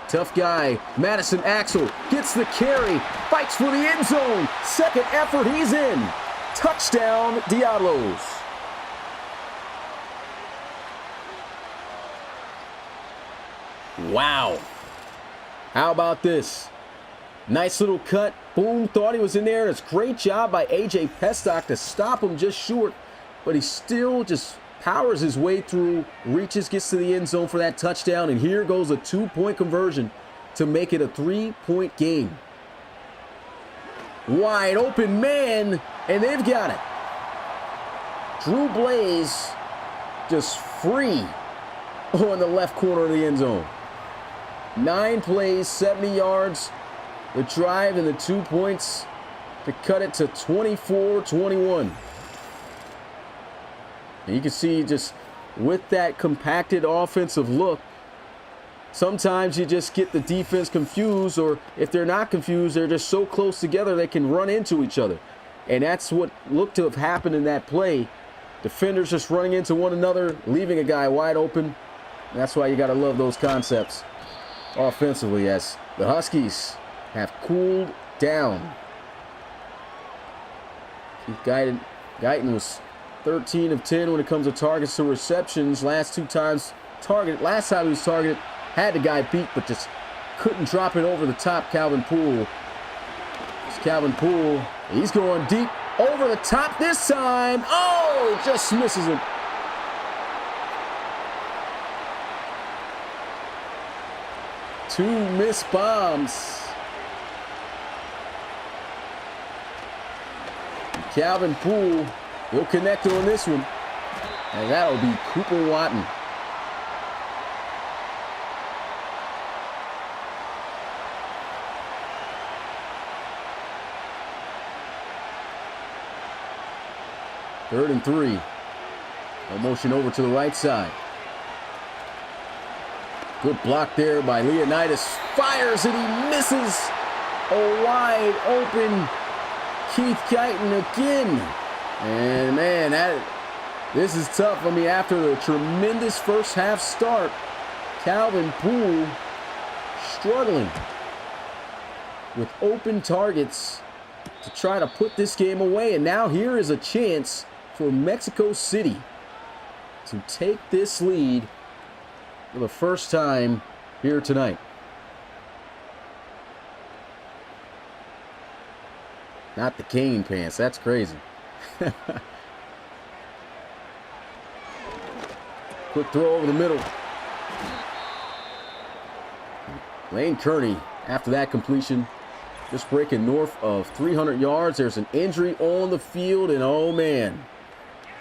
Speaker 1: Tough guy. Madison Axel gets the carry. Fights for the end zone. Second effort, he's in. Touchdown, Diablos. Wow. How about this? Nice little cut. Boom, thought he was in there. It's a great job by A.J. Pestock to stop him just short, but he still just powers his way through, reaches, gets to the end zone for that touchdown, and here goes a 2-point conversion to make it a 3-point game. Wide open man, and they've got it. Drew Blaze just free on the left corner of the end zone. 9 plays, 70 yards. The drive and the 2 points to cut it to 24-21. And you can see just with that compacted offensive look, sometimes you just get the defense confused, or if they're not confused, they're just so close together they can run into each other. And that's what looked to have happened in that play. Defenders just running into one another, leaving a guy wide open. And that's why you got to love those concepts offensively, as the Huskies have cooled down. Keith Guyton was 13 of 10 when it comes to targets to receptions. Last time he was targeted, had the guy beat, but just couldn't drop it over the top. Calvin Poole. It's Calvin Poole. He's going deep over the top this time. Oh, just misses him. Two missed bombs. Calvin Poole, he'll connect on this one. And that'll be Cooper Watton. Third and 3. A motion over to the right side. Good block there by Leonidas. Fires and he misses. A wide open Keith Guyton again. And man, this is tough. I mean, after the tremendous first half start, Calvin Poole struggling with open targets to try to put this game away. And now here is a chance for Mexico City to take this lead for the first time here tonight. Not the cane pants, that's crazy. Quick throw over the middle. Lane Kearney, after that completion, just breaking north of 300 yards. There's an injury on the field, and oh man,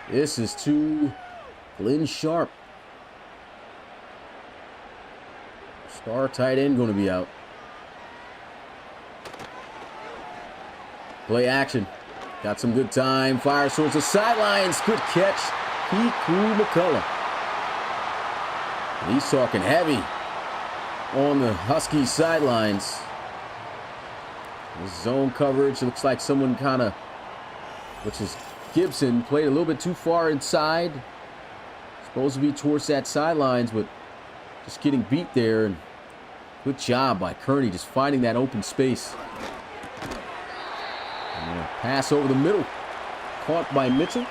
Speaker 1: this is to Glenn Sharp. Star tight end going to be out. Play action. Got some good time. Fires towards the sidelines. Good catch. P.Q. McCullough. He's talking heavy on the Huskies sidelines. This zone coverage looks like someone kind of, which is Gibson, played a little bit too far inside. Supposed to be towards that sidelines, but just getting beat there. And good job by Kearney just finding that open space. And a pass over the middle. Caught by Mitchell.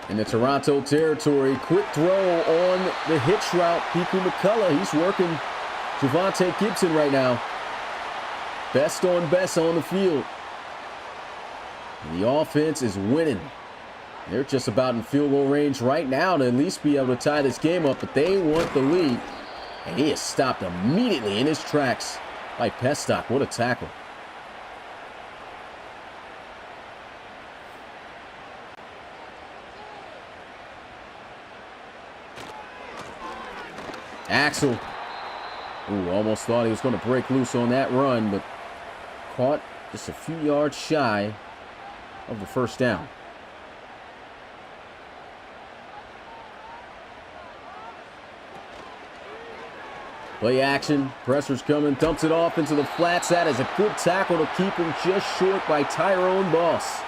Speaker 1: In the Toronto territory, quick throw on the hitch route. P.Q. McCullough, he's working Javonte Gibson right now. Best on best on the field. And the offense is winning. They're just about in field goal range right now to at least be able to tie this game up, but they want the lead. And he is stopped immediately in his tracks by Pestock. What a tackle. Axel. Ooh, almost thought he was going to break loose on that run, but caught just a few yards shy of the first down. Play action. Pressure's coming. Dumps it off into the flats. That is a good tackle to keep him just short by Tyrone Boss.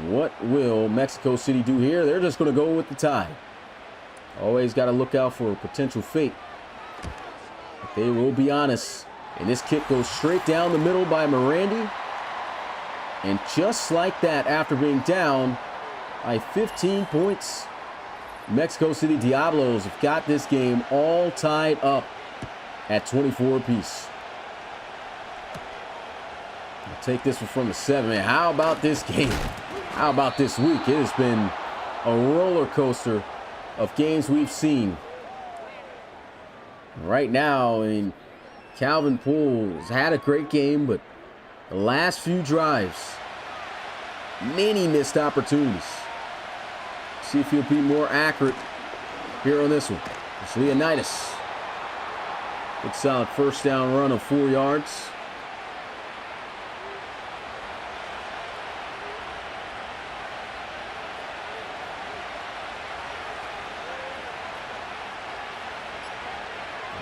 Speaker 1: What will Mexico City do here? They're just going to go with the tie. Always got to look out for a potential fate. But they will be honest. And this kick goes straight down the middle by Morandi. And just like that, after being down by 15 points, Mexico City Diablos have got this game all tied up at 24 apiece. I'll take this one from the 7. Man, how about this game? How about this week? It has been a roller coaster of games we've seen. Right now, I mean, Calvin Poole has had a great game, but the last few drives, many missed opportunities. See if he'll be more accurate here on this one. It's Leonidas. Good solid first down run of 4 yards.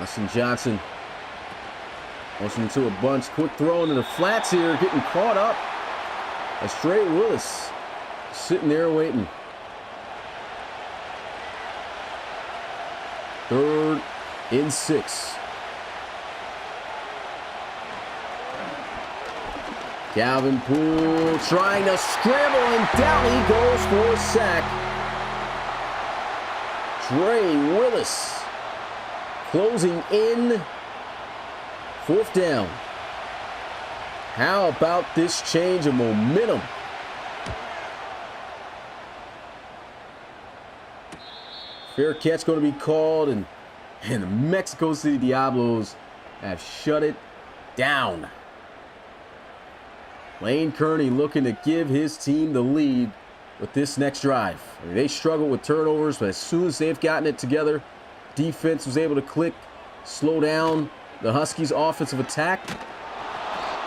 Speaker 1: Austin Johnson motioning to a bunch. Quick throw into the flats here. Getting caught up. A straight Willis sitting there waiting. 3rd and 6. Calvin Poole trying to scramble, and down he goes for a sack. Trey Willis closing in. 4th down. How about this change of momentum? Fair catch going to be called, and the Mexico City Diablos have shut it down. Lane Kearney looking to give his team the lead with this next drive. I mean, they struggled with turnovers, but as soon as they've gotten it together, defense was able to click, slow down the Huskies' offensive attack.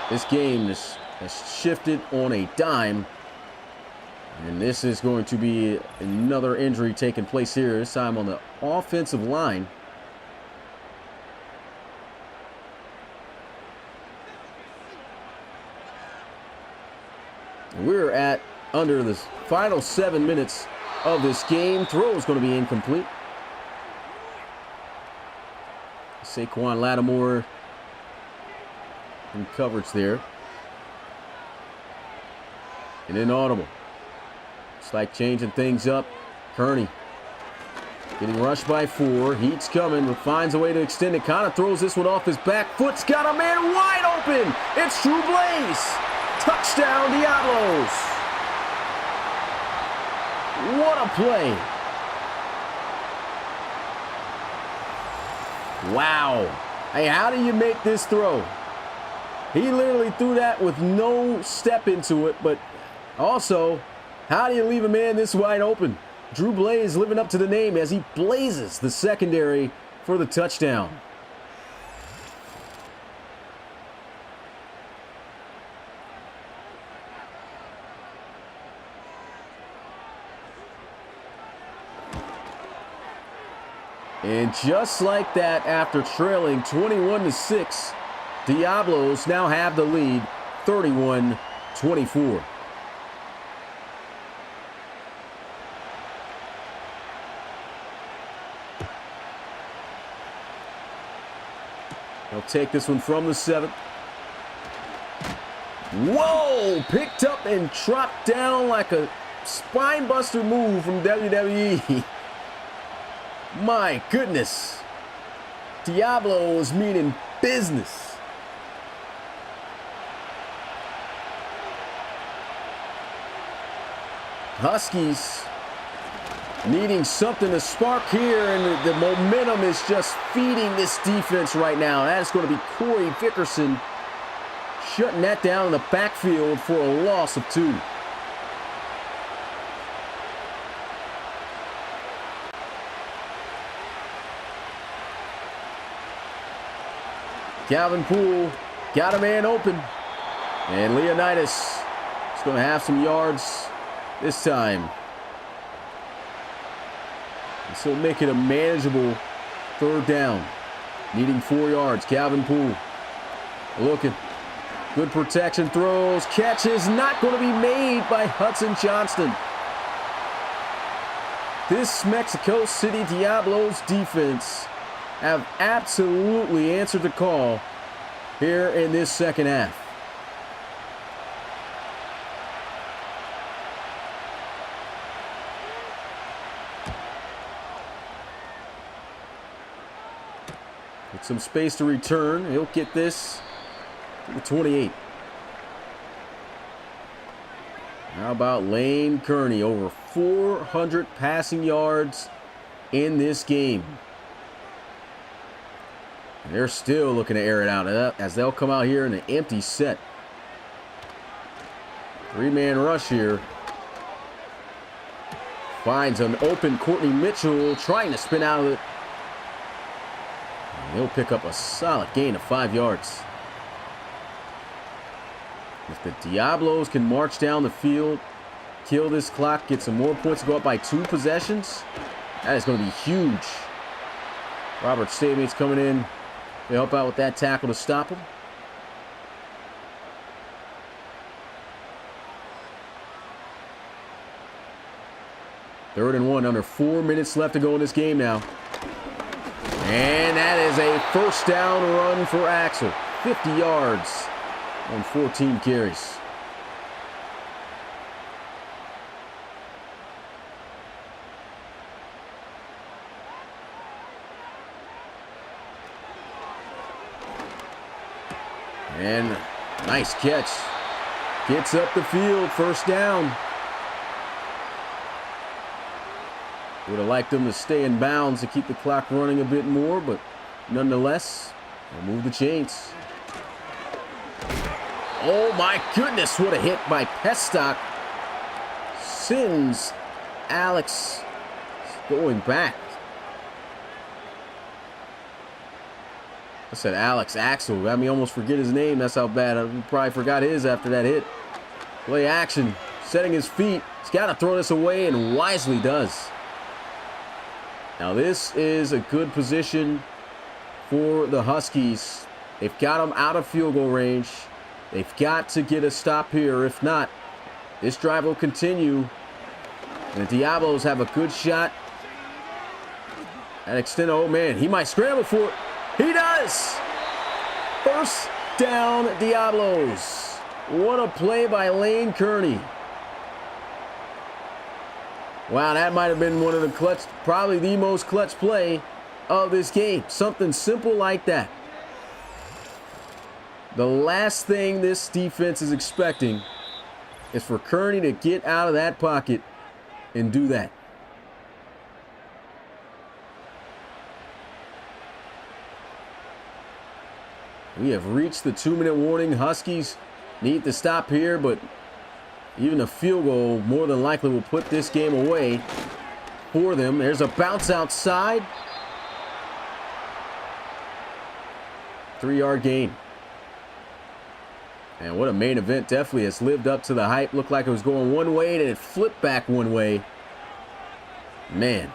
Speaker 1: This game has shifted on a dime. And this is going to be another injury taking place here, this time on the offensive line. We're at under the final 7 minutes of this game. Throw is going to be incomplete. Saquon Lattimore in coverage there. And inaudible. It's like changing things up. Kearney getting rushed by 4. Heat's coming, but finds a way to extend it. Kind of throws this one off his back foot's got a man wide open. It's Drew Blaze. Touchdown, Diablos. What a play. Wow. Hey, how do you make this throw? He literally threw that with no step into it, but also, how do you leave a man this wide open? Drew Blaze living up to the name as he blazes the secondary for the touchdown. And just like that, after trailing 21-6, Diablos now have the lead, 31-24. They'll take this one from the 7. Whoa! Picked up and dropped down like a spinebuster move from WWE. My goodness. Diablos meaning business. Huskies needing something to spark here, and the momentum is just feeding this defense right now. That's going to be Corey Vickerson shutting that down in the backfield for a loss of 2. Calvin Poole got a man open, and Leonidas is going to have some yards this time. This will make it a manageable 3rd down. Needing 4 yards. Calvin Poole looking. Good protection, throws, catches, not going to be made by Hudson Johnston. This Mexico City Diablos defense have absolutely answered the call here in this second half. With some space to return, he'll get this to the 28. How about Lane Kearney? Over 400 passing yards in this game. And they're still looking to air it out as they'll come out here in an empty set. 3-man rush here. Finds an open Courtney Mitchell trying to spin out of it. He'll pick up a solid gain of 5 yards. If the Diablos can march down the field, kill this clock, get some more points, go up by 2 possessions, that is going to be huge. Robert Stamate's coming in to help out with that tackle to stop him. Third and 1, under 4 minutes left to go in this game now. And that is a first down run for Axel. 50 yards on 14 carries. And nice catch. Gets up the field, first down. Would have liked them to stay in bounds to keep the clock running a bit more, but nonetheless, they'll move the chains. Oh my goodness, what a hit by Pestock. Sends Alex going back. I said Alex Axel. Got me almost forget his name. That's how bad. I probably forgot his after that hit. Play action. Setting his feet. He's got to throw this away, and wisely does. Now this is a good position for the Huskies. They've got them out of field goal range. They've got to get a stop here. If not, this drive will continue. And the Diablos have a good shot at extend. Oh man, he might scramble for it. He does! First down, Diablos. What a play by Lane Kearney. Wow, that might have been one of the clutch, probably the most clutch play of this game. Something simple like that. The last thing this defense is expecting is for Kearney to get out of that pocket and do that. We have reached the 2-minute warning. Huskies need to stop here, but even a field goal more than likely will put this game away for them. There's a bounce outside. 3-yard gain. And what a main event. Definitely has lived up to the hype. Looked like it was going one way, and it flipped back one way. Man.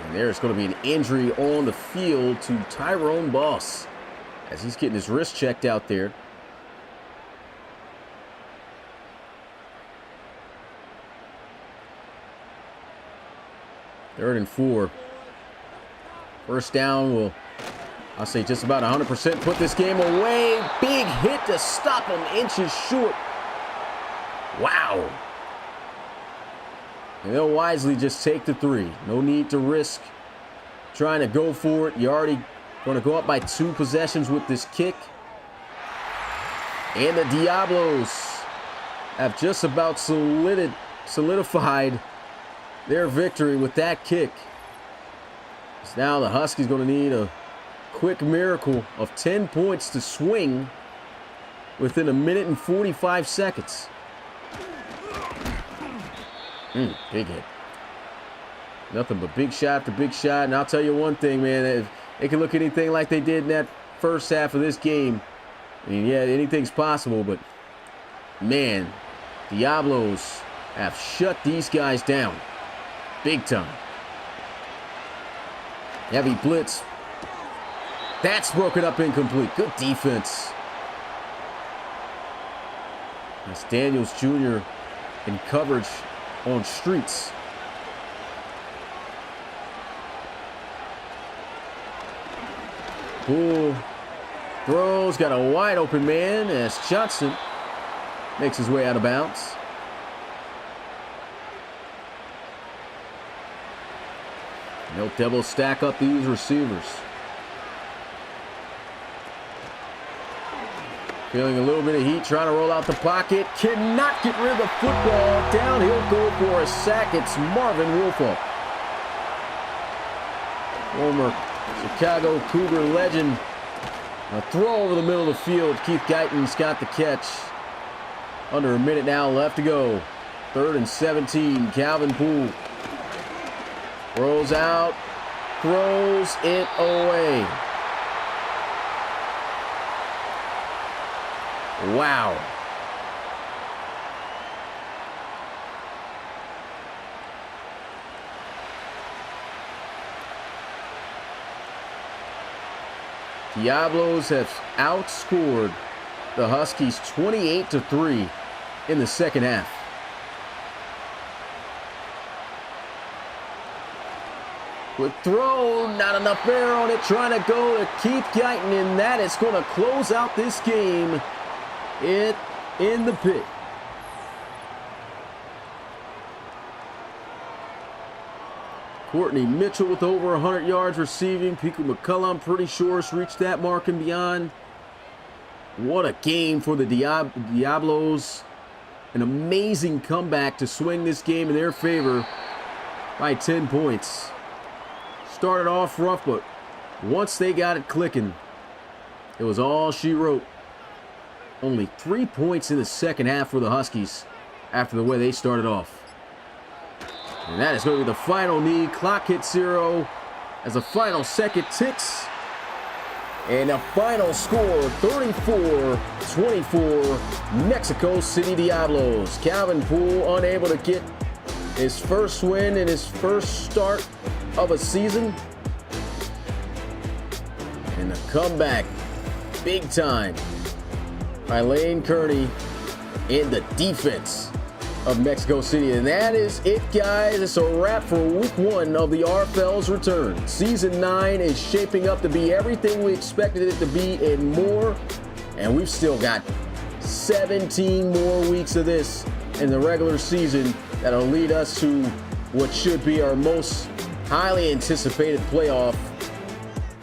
Speaker 1: And there's going to be an injury on the field to Tyrone Boss as he's getting his wrist checked out there. Third and 4. First down will, I'll say, just about 100% put this game away. Big hit to stop him, inches short. Wow. And they'll wisely just take the 3. No need to risk trying to go for it. You're already going to go up by 2 possessions with this kick. And the Diablos have just about solidified their victory with that kick. So now the Huskies going to need a quick miracle of 10 points to swing within 1 minute and 45 seconds. Big hit. Nothing but big shot after big shot. And I'll tell you one thing, man. If they can look anything like they did in that first half of this game, I mean, yeah, anything's possible. But, man, Diablos have shut these guys down. Big time. Heavy blitz. That's broken up incomplete. Good defense. That's Daniels Jr. in coverage on streets. Poole throws, got a wide open man as Johnson makes his way out of bounds. They'll double stack up these receivers. Feeling a little bit of heat, trying to roll out the pocket. Cannot get rid of the football. Down, he'll go for a sack. It's Marvin Wolfall. Former Chicago Cougar legend. A throw over the middle of the field. Keith Guyton's got the catch. Under 1 minute now left to go 3rd and 17. Calvin Poole rolls out, throws it away. Wow. Diablos have outscored the Huskies 28-3 in the second half. Good throw, not enough air on it, trying to go to Keith Guyton, and that is going to close out this game in the pit. Courtney Mitchell with over 100 yards receiving. Pico McCullough, I'm pretty sure, has reached that mark and beyond. What a game for the Diablos. An amazing comeback to swing this game in their favor by 10 points. Started off rough, but once they got it clicking, it was all she wrote. Only 3 points in the second half for the Huskies after the way they started off. And that is going to be the final knee. Clock hits 0 as the final second ticks. And a final score, 34-24, Mexico City Diablos. Calvin Poole unable to get his first win in his first start of a season. And a comeback, big time, by Lane Kearney in the defense of Mexico City. And that is it, guys. It's a wrap for week 1 of the RFL's return. Season 9 is shaping up to be everything we expected it to be and more. And we've still got 17 more weeks of this in the regular season that'll lead us to what should be our most highly anticipated playoff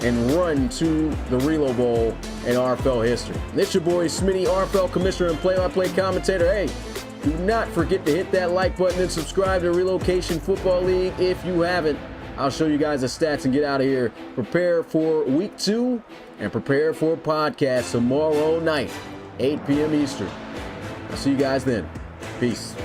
Speaker 1: and run to the Relo Bowl in RFL history. And it's your boy Smitty, RFL Commissioner and play-by-play commentator. Hey, do not forget to hit that like button and subscribe to Relocation Football League if you haven't. I'll show you guys the stats and get out of here. Prepare for week 2 and prepare for a podcast tomorrow night, 8 p.m. Eastern. I'll see you guys then. Peace.